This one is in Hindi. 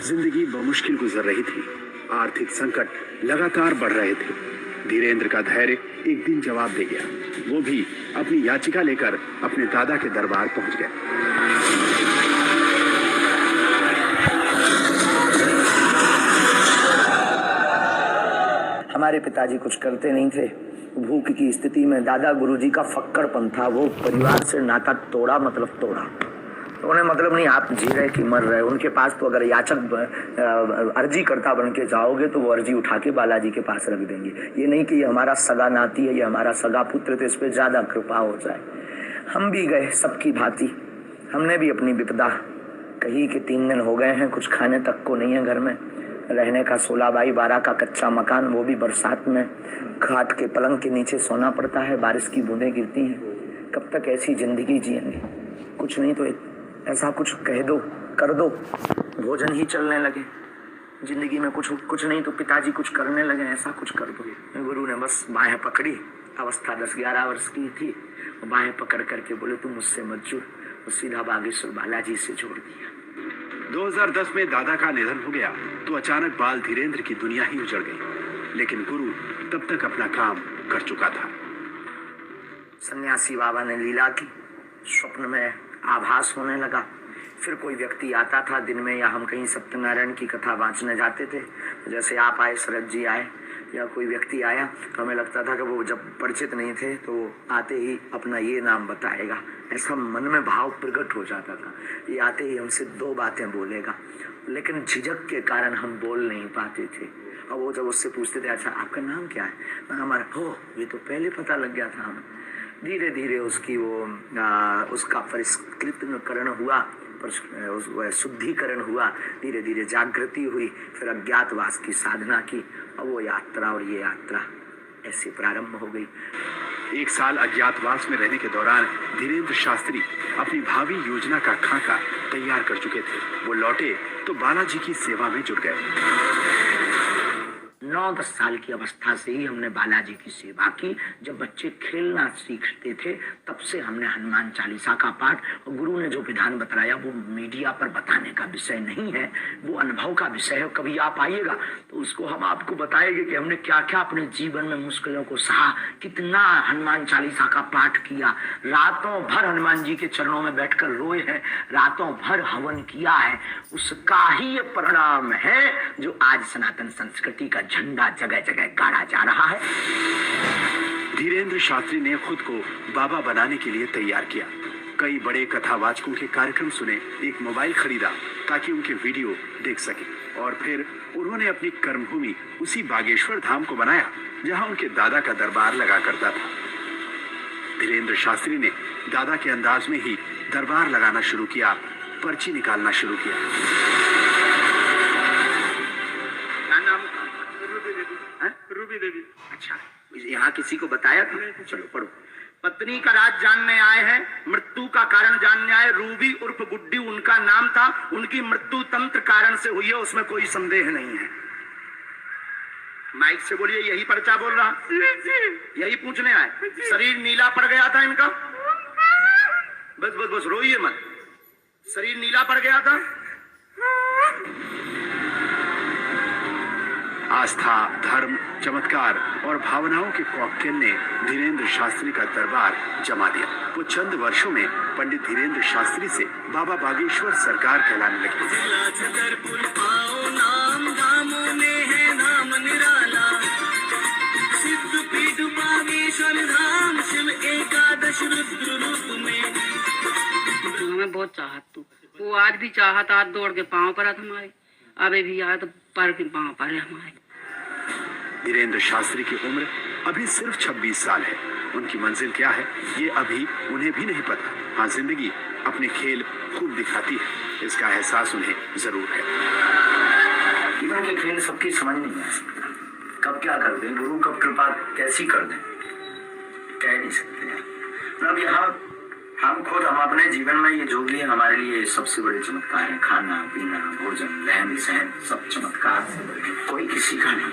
जिंदगी बमुश्किल गुजर रही थी। आर्थिक संकट लगातार बढ़ रहे थे। धीरेंद्र का धैर्य एक दिन जवाब दे गया। वो भी अपनी याचिका लेकर अपने दादा के दरबार पहुंच गए। हमारे पिताजी कुछ करते नहीं थे। भूख की स्थिति में दादा गुरुजी का फक्कड़पन था। वो परिवार से नाता तोड़ा, मतलब तोड़ा। तो उन्हें मतलब नहीं आप जी रहे कि मर रहे। उनके पास तो अगर याचक अर्जी करता बन के जाओगे तो वो अर्जी उठा के बालाजी के पास रख देंगे। ये नहीं कि ये हमारा सगा नाती है, ये हमारा सगा पुत्र, तो इस पर ज्यादा कृपा हो जाए। हम भी गए सबकी भांति। हमने भी अपनी विपदा कही कि 3 दिन हो गए हैं, कुछ खाने तक को नहीं है घर में। रहने का 16x12 का कच्चा मकान, वो भी बरसात में घाट के पलंग के नीचे सोना पड़ता है। बारिश की बूंदें गिरती हैं। कब तक ऐसी जिंदगी जिएंगे? कुछ नहीं तो ऐसा कुछ कह दो, कर दो, भोजन ही चलने लगे। जिंदगी में कुछ नहीं तो पिताजी कुछ करने लगे, ऐसा कुछ कर दो। गुरु ने बस बाहें पकड़ी। अवस्था 10-11 वर्ष की थी। बाहें पकड़ करके बोले तुम मुझसे मत जुड़। और सीधा बागेश्वर बालाजी से जोड़ दिया। 2010 में दादा का निधन हो गया तो अचानक बाल धीरेंद्र की दुनिया ही उजड़ गई। लेकिन गुरु तब तक अपना काम कर चुका था। सन्यासी बाबा ने लीला की। स्वप्न में आभास होने लगा। फिर कोई व्यक्ति आता था दिन में, या हम कहीं सत्यनारायण की कथा वांचने जाते थे, जैसे आप आए, शरद जी आए, या कोई व्यक्ति आया, तो हमें लगता था कि वो जब परिचित नहीं थे तो आते ही अपना ये नाम बताएगा। ऐसा मन में भाव प्रकट हो जाता था। ये आते ही हमसे 2 बातें बोलेगा, लेकिन झिझक के कारण हम बोल नहीं पाते थे। और वो जब उससे पूछते थे अच्छा आपका नाम क्या है, मैं हमारा हो ये तो पहले पता लग गया था हमें। धीरे धीरे उसकी उसका परिष्कृतकरण हुआ, शुद्धिकरण हुआ। धीरे धीरे जागृति हुई। फिर अज्ञातवास की साधना की और वो यात्रा और ये यात्रा ऐसे प्रारंभ हो गई। 1 साल अज्ञातवास में रहने के दौरान धीरेंद्र शास्त्री अपनी भावी योजना का खाका तैयार कर चुके थे। वो लौटे तो बालाजी की सेवा में जुट गए। 9-10 साल की अवस्था से ही हमने बालाजी की सेवा की। जब बच्चे खेलना सीखते थे तब से हमने हनुमान चालीसा का पाठ, और गुरु ने जो विधान बताया वो मीडिया पर बताने का विषय नहीं है, वो अनुभव का विषय है। कभी आप आइएगा तो उसको हम आपको बताएंगे कि हमने क्या क्या अपने जीवन में मुश्किलों को सहा, कितना हनुमान चालीसा का पाठ किया, रातों भर हनुमान जी के चरणों में बैठकर रोए हैं, रातों भर हवन किया है। उसका ही ये परिणाम है जो आज सनातन संस्कृति का झंडा जगह जगह गाड़ा जा रहा है। धीरेंद्र शास्त्री ने खुद को बाबा बनाने के लिए तैयार किया। कई बड़े कथावाचकों के कार्यक्रम सुने, एक मोबाइल खरीदा ताकि उनके वीडियो देख सके, और फिर उन्होंने अपनी कर्मभूमि उसी बागेश्वर धाम को बनाया जहां उनके दादा का दरबार लगा करता था। धीरेंद्र शास्त्री ने दादा के अंदाज में ही दरबार लगाना शुरू किया, पर्ची निकालना शुरू किया। रूबी देवी। अच्छा, यहाँ किसी को बताया था? चलो पढ़ो। पत्नी का राज जानने आए हैं, मृत्यु का कारण जानने आए। रूबी उर्फ गुड्डी उनका नाम था। उनकी मृत्यु तंत्र कारण से हुई है, उसमें कोई संदेह नहीं है। माइक से बोलिए, यही पर्चा बोल रहा, यही पूछने आए। शरीर नीला पड़ गया था इनका, बस बस बस रोइए मत। शरीर नीला पड़ गया था। आस्था, धर्म, चमत्कार और भावनाओं के कॉकटेल ने धीरेंद्र शास्त्री का दरबार जमा दिया। वो चंद वर्षों में पंडित धीरेंद्र शास्त्री से बाबा बागेश्वर सरकार कहलाने लगे। हमें बहुत चाहत तू, वो आज भी चाहत, आज दौड़ के पाँव पर हमारे, अबे भी आया तो पर के पाँव पर है हमारे। धीरेंद्र शास्त्री की उम्र अभी सिर्फ 26 साल है। उनकी मंजिल क्या है ये अभी उन्हें भी नहीं पता। हाँ, जिंदगी अपने खेल खूब दिखाती है, इसका एहसास उन्हें जरूर है। जीवन के खेल सबकी समझ नहीं आ सकता। कब क्या कर दें, गुरु कब कृपा कैसी कर दें, कह नहीं सकते हैं। मतलब यहाँ हम अपने जीवन में ये जो भी है हमारे लिए सबसे बड़े चमत्कार है। खाना पीना, भोजन, रहन सहन, सब चमत्कार से कोई किसी का नहीं।